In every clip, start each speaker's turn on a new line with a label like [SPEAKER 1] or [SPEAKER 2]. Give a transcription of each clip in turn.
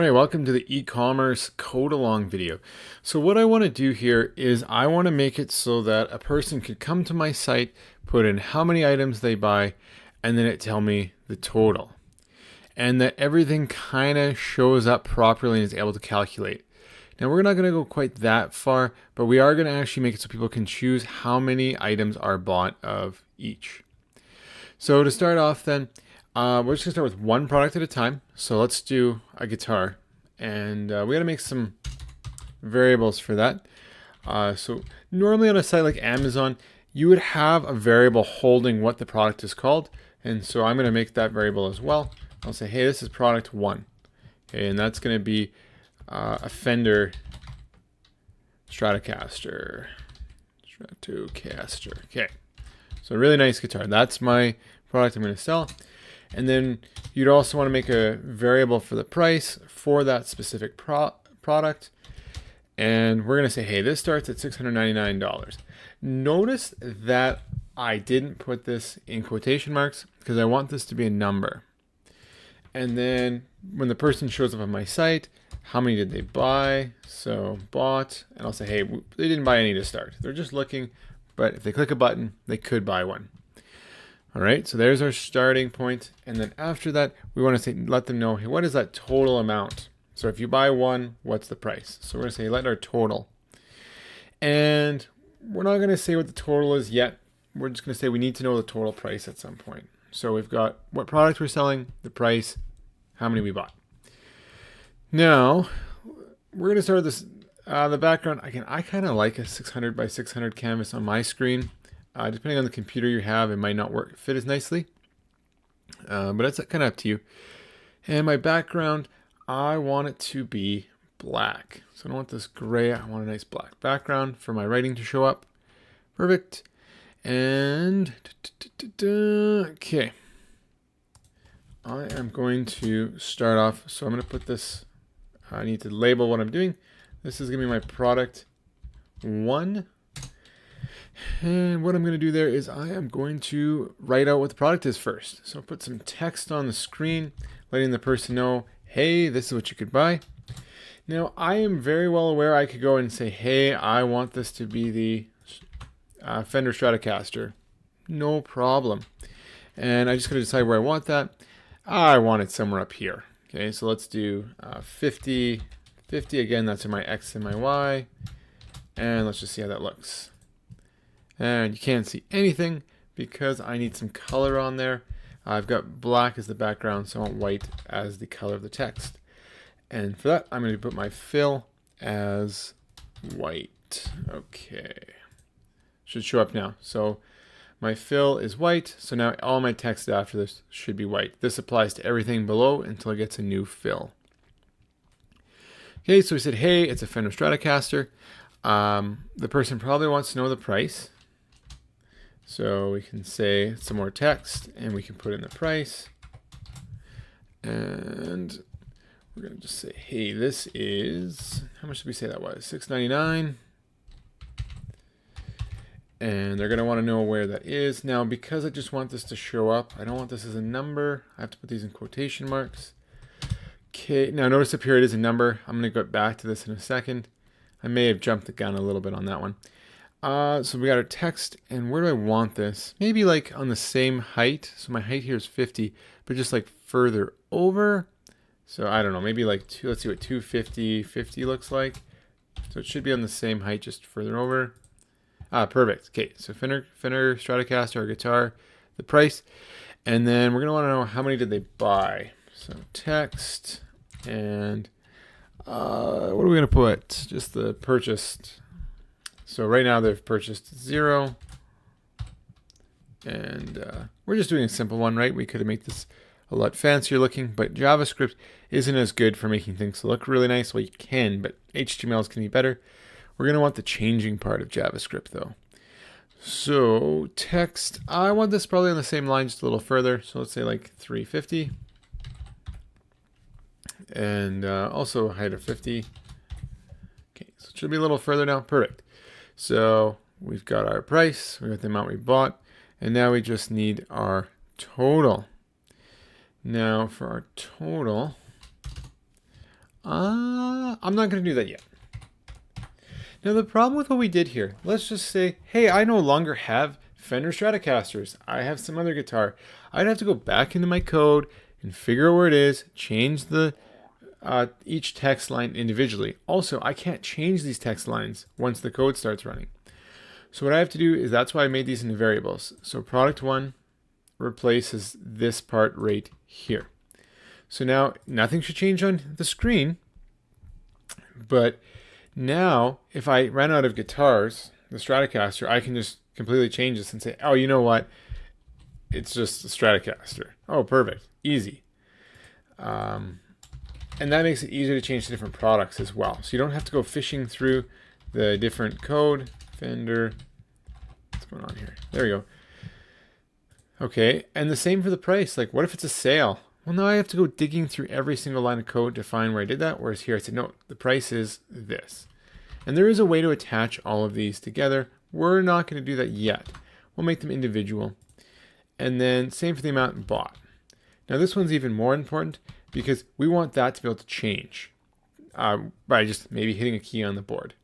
[SPEAKER 1] Alright, welcome to the e-commerce code along video. So what I want to do here is I want to make it so that a person could come to my site, put in how many items they buy, and then it tell me the total. And that everything kind of shows up properly and is able to calculate. Now we're not going to go quite that far, but we are going to actually make it so people can choose how many items are bought of each. So to start off then, we're just gonna start with one product at a time. So let's do a guitar, and we gotta make some variables for that. So normally on a site like Amazon, you would have a variable holding what the product is called, and so I'm gonna make that variable as well. I'll say, hey, this is product 1, okay, and that's gonna be a Fender Stratocaster. Okay, so a really nice guitar. That's my product I'm gonna sell. And then you'd also want to make a variable for the price for that specific product. And we're going to say, hey, this starts at $699. Notice that I didn't put this in quotation marks because I want this to be a number. And then when the person shows up on my site, how many did they buy? So bought, and I'll say, hey, they didn't buy any to start. They're just looking, but if they click a button, they could buy one. All right, so there's our starting point. And then after that, we want to say, let them know, hey, what is that total amount? So if you buy one, what's the price? So we're going to say, let our total. And we're not going to say what the total is yet. We're just going to say we need to know the total price at some point. So we've got what product we're selling, the price, how many we bought. Now, we're going to start with this, the background. Again, I kind of like a 600 by 600 canvas on my screen. Depending on the computer you have, it might not fit as nicely, but it's kind of up to you. And my background, I want it to be black. So I don't want this gray, I want a nice black background for my writing to show up. Perfect. And, okay. I am going to start off, so I'm going to put this, I need to label what I'm doing. This is going to be my product 1. And what I'm going to do there is I am going to write out what the product is first. So put some text on the screen, letting the person know, hey, this is what you could buy. Now, I am very well aware I could go and say, hey, I want this to be the Fender Stratocaster. No problem. And I just got to decide where I want that. I want it somewhere up here. Okay, so let's do 50. 50 again, that's in my X and my Y. And let's just see how that looks. And you can't see anything because I need some color on there. I've got black as the background, so I want white as the color of the text. And for that, I'm going to put my fill as white. Okay. Should show up now. So my fill is white, so now all my text after this should be white. This applies to everything below until it gets a new fill. Okay, so we said, hey, it's a Fender Stratocaster. The person probably wants to know the price. So we can say some more text and we can put in the price. And we're going to just say, hey, this is, how much did we say that was? $6.99. And they're going to want to know where that is. Now, because I just want this to show up, I don't want this as a number. I have to put these in quotation marks. Okay, now notice up here it is a number. I'm going to go back to this in a second. I may have jumped the gun a little bit on that one. So we got our text, and where do I want this? Maybe like on the same height. So my height here is 50, but just like further over. So I don't know, maybe like let's see what 250 looks like. So it should be on the same height, just further over. Perfect. Okay, so Fender Stratocaster, our guitar, the price, and then we're gonna want to know how many did they buy. So text, and what are we gonna put? Just the purchased. So right now they've purchased 0. And we're just doing a simple one, right? We could have made this a lot fancier looking, but JavaScript isn't as good for making things look really nice. Well, you can, but HTML can be better. We're going to want the changing part of JavaScript though. So text, I want this probably on the same line, just a little further. So let's say like 350. And also height of 50. Okay, so it should be a little further now. Perfect. So we've got our price, we've got the amount we bought, and now we just need our total. Now for our total, I'm not going to do that yet. Now the problem with what we did here, let's just say, hey, I no longer have Fender Stratocasters. I have some other guitar. I'd have to go back into my code and figure out where it is, change the each text line individually. Also, I can't change these text lines once the code starts running. So what I have to do is, that's why I made these into variables. So product one replaces this part right here. So now nothing should change on the screen, but now if I ran out of guitars, the Stratocaster, I can just completely change this and say, oh, you know what? It's just a Stratocaster. Oh, perfect. Easy. And that makes it easier to change to different products as well. So you don't have to go fishing through the different code. Fender. What's going on here? There we go. Okay, and the same for the price. Like, what if it's a sale? Well, now I have to go digging through every single line of code to find where I did that. Whereas here I said, no, the price is this. And there is a way to attach all of these together. We're not going to do that yet. We'll make them individual. And then same for the amount bought. Now this one's even more important because we want that to be able to change by just maybe hitting a key on the board.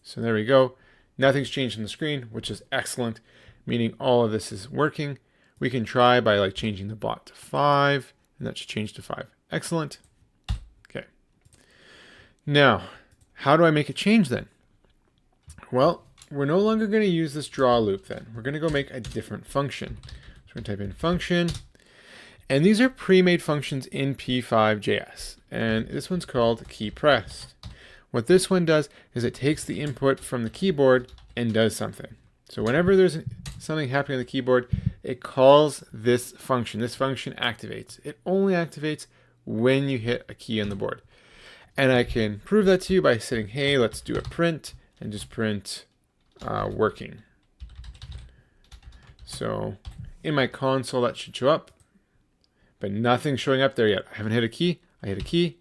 [SPEAKER 1] So there we go. Nothing's changed on the screen, which is excellent, meaning all of this is working. We can try by like changing the bot to 5, and that should change to 5. Excellent. Okay. Now, how do I make it change then? Well, we're no longer going to use this draw loop then. We're going to go make a different function. So we're going to type in function. And these are pre-made functions in P5JS. And this one's called key pressed. What this one does is it takes the input from the keyboard and does something. So whenever there's something happening on the keyboard, it calls this function. This function activates. It only activates when you hit a key on the board. And I can prove that to you by saying, hey, let's do a print and just print working. So in my console, that should show up, but nothing's showing up there yet. I haven't hit a key. I hit a key,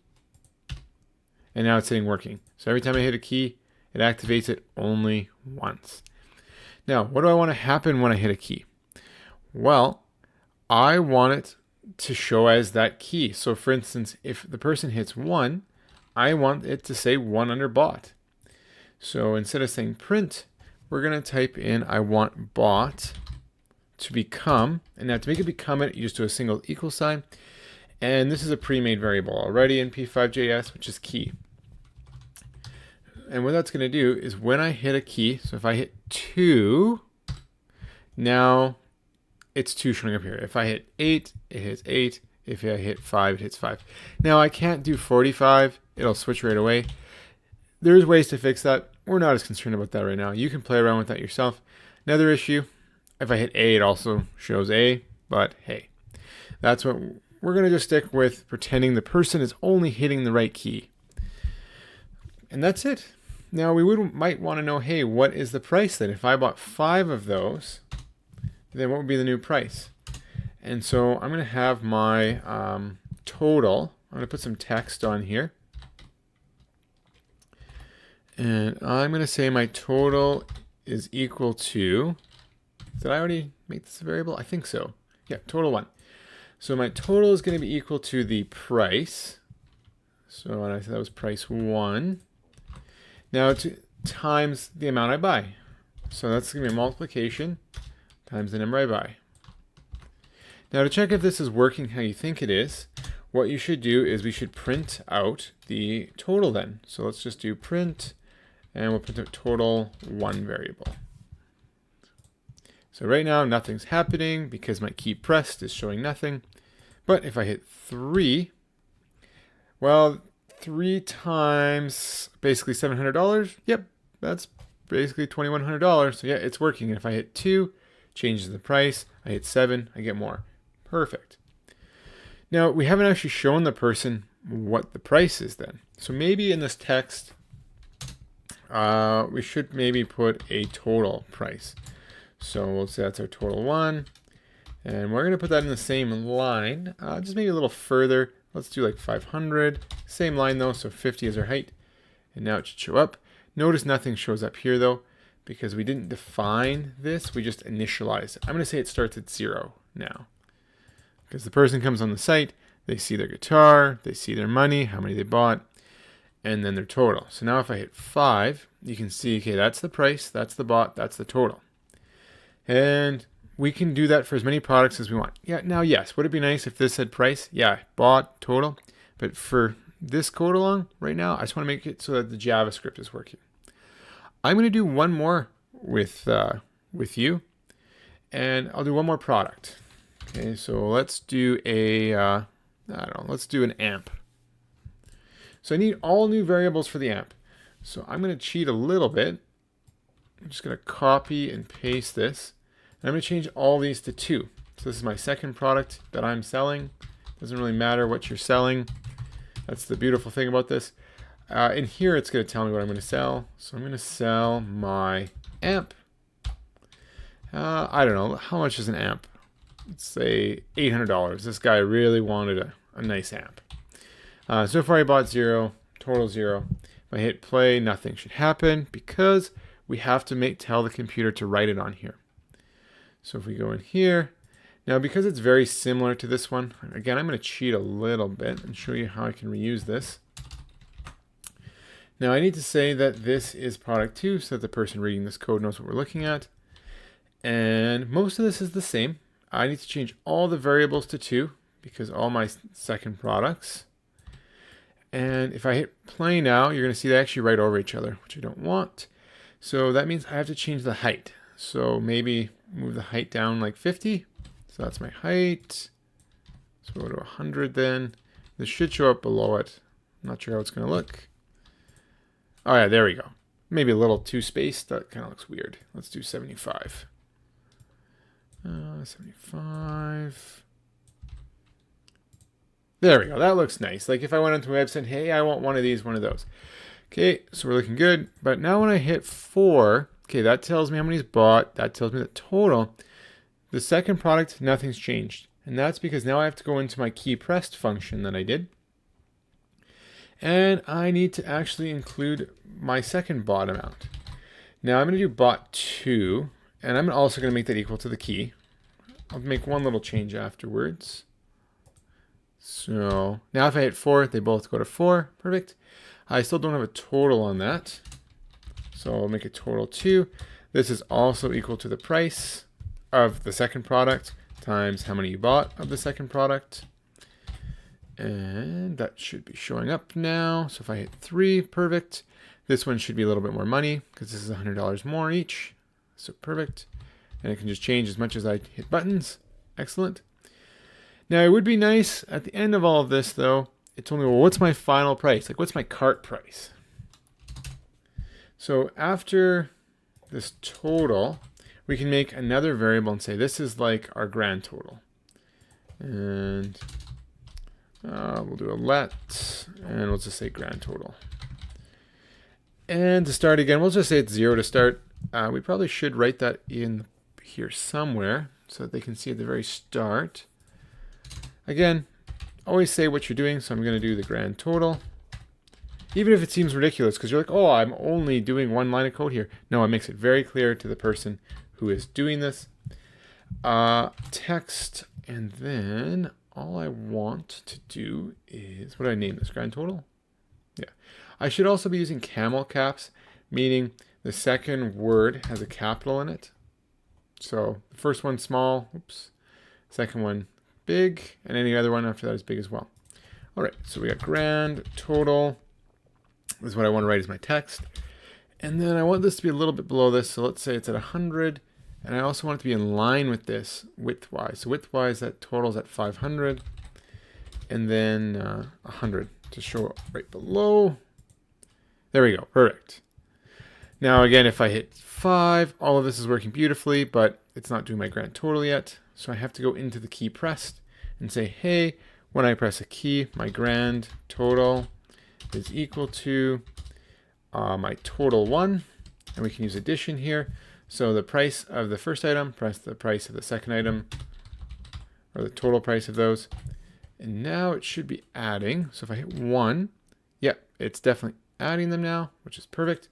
[SPEAKER 1] and now it's saying working. So every time I hit a key, it activates it only once. Now, what do I want to happen when I hit a key? Well, I want it to show as that key. So for instance, if the person hits 1, I want it to say 1 under bot. So instead of saying print, we're going to type in I want bot to become, and now to make it become it, you just do a single equal sign. And this is a pre-made variable already in P5JS, which is key. And what that's going to do is when I hit a key, so if I hit 2, now it's 2 showing up here. If I hit 8, it hits 8. If I hit 5, it hits 5. Now I can't do 45. It'll switch right away. There's ways to fix that. We're not as concerned about that right now. You can play around with that yourself. Another issue, if I hit A, it also shows A, but hey, that's what we're going to just stick with, pretending the person is only hitting the right key. And that's it. Now we might want to know, hey, what is the price then? If I bought 5 of those, then what would be the new price? And so I'm going to have my total. I'm going to put some text on here. And I'm going to say my total is equal to, did I already make this a variable? I think so. Yeah, total 1. So my total is going to be equal to the price. So I said that was price 1. Now it's times the amount I buy. So that's going to be a multiplication times the number I buy. Now to check if this is working how you think it is, what you should do is we should print out the total then. So let's just do print, and we'll print out total 1 variable. So right now nothing's happening because my key pressed is showing nothing. But if I hit 3, well, 3 times basically $700. Yep, that's basically $2,100. So yeah, it's working. And if I hit 2, changes the price. I hit 7, I get more. Perfect. Now we haven't actually shown the person what the price is then. So maybe in this text, we should maybe put a total price. So we'll say that's our total 1. And we're going to put that in the same line, just maybe a little further. Let's do like 500. Same line though, so 50 is our height. And now it should show up. Notice nothing shows up here though, because we didn't define this, we just initialized it. I'm going to say it starts at 0 now. Because the person comes on the site, they see their guitar, they see their money, how many they bought. and then their total. So now if I hit 5, you can see, okay, that's the price, that's the bot, that's the total. And we can do that for as many products as we want. Yeah, now yes, would it be nice if this said price? Yeah, bot, total. But for this code along right now, I just want to make it so that the JavaScript is working. I'm going to do one more with you, and I'll do one more product. Okay, so let's do a, I don't know, let's do an amp. So I need all new variables for the amp. So I'm going to cheat a little bit. I'm just going to copy and paste this. And I'm going to change all these to 2. So this is my second product that I'm selling. Doesn't really matter what you're selling. That's the beautiful thing about this. In here, it's going to tell me what I'm going to sell. So I'm going to sell my amp. I don't know. How much is an amp? Let's say $800. This guy really wanted a nice amp. So far I bought 0, total 0. If I hit play, nothing should happen because we have to tell the computer to write it on here. So if we go in here, now because it's very similar to this one, again, I'm going to cheat a little bit and show you how I can reuse this. Now I need to say that this is product 2 so that the person reading this code knows what we're looking at. And most of this is the same. I need to change all the variables to 2 because all my second products. And if I hit play now, you're going to see they actually write over each other, which I don't want. So that means I have to change the height. So maybe move the height down like 50. So that's my height. So we'll go to 100 then. This should show up below it. I'm not sure how it's going to look. Oh yeah, there we go. Maybe a little too spaced. That kind of looks weird. Let's do 75. 75. There we go. That looks nice. Like if I went onto a website, hey, I want one of these, one of those. Okay, so we're looking good. But now when I hit 4, okay, that tells me how many's bought. That tells me the total. The second product, nothing's changed. And that's because now I have to go into my key pressed function that I did. And I need to actually include my second bot amount. Now I'm going to do bot 2. And I'm also going to make that equal to the key. I'll make one little change afterwards. So now if I hit 4, they both go to 4. Perfect. I still don't have a total on that. So I'll make a total 2. This is also equal to the price of the second product times how many you bought of the second product. And that should be showing up now. So if I hit 3, perfect. This one should be a little bit more money because this is $100 more each. So perfect. And it can just change as much as I hit buttons. Excellent. Now it would be nice at the end of all of this though, it told me, well, what's my final price? Like what's my cart price? So after this total, we can make another variable and say this is like our grand total. And we'll do a let, and we'll just say grand total. And to start again, we'll just say it's 0 to start. We probably should write that in here somewhere so that they can see at the very start. Again, always say what you're doing, so I'm going to do the grand total. Even if it seems ridiculous, because you're like, oh, I'm only doing one line of code here. No, it makes it very clear to the person who is doing this. Text, and then all I want to do is, what do I name this? Grand total? Yeah. I should also be using camel caps, meaning the second word has a capital in it. So the first one small, oops. Second one big, and any other one after that is big as well. All right, so we got grand total. This is what I want to write as my text. And then I want this to be a little bit below this. So let's say it's at 100. And I also want it to be in line with this width-wise. So width-wise, that totals at 500. And then 100 to show up right below. There we go. Perfect. Now, again, if I hit 5, all of this is working beautifully, but it's not doing my grand total yet. So I have to go into the key pressed and say, hey, when I press a key, my grand total is equal to my total 1. And we can use addition here. So the price of the first item plus the price of the second item, or the total price of those. And now it should be adding. So if I hit 1, yep, it's definitely adding them now, which is perfect.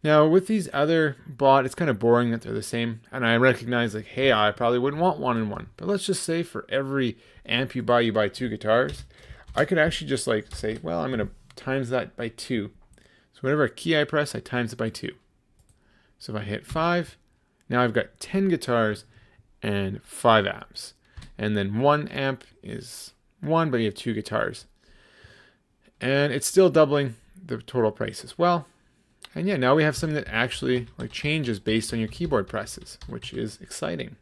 [SPEAKER 1] Now with these other bot, it's kind of boring that they're the same. And I recognize like, hey, I probably wouldn't want 1 and 1. But let's just say for every amp you buy 2 guitars. I could actually just like say, well, I'm going to times that by 2. So whatever key I press, I times it by 2. So if I hit 5, now I've got 10 guitars and 5 amps. And then 1 amp is 1, but you have 2 guitars. And it's still doubling the total price as well. And yeah, now we have something that actually like changes based on your keyboard presses, which is exciting.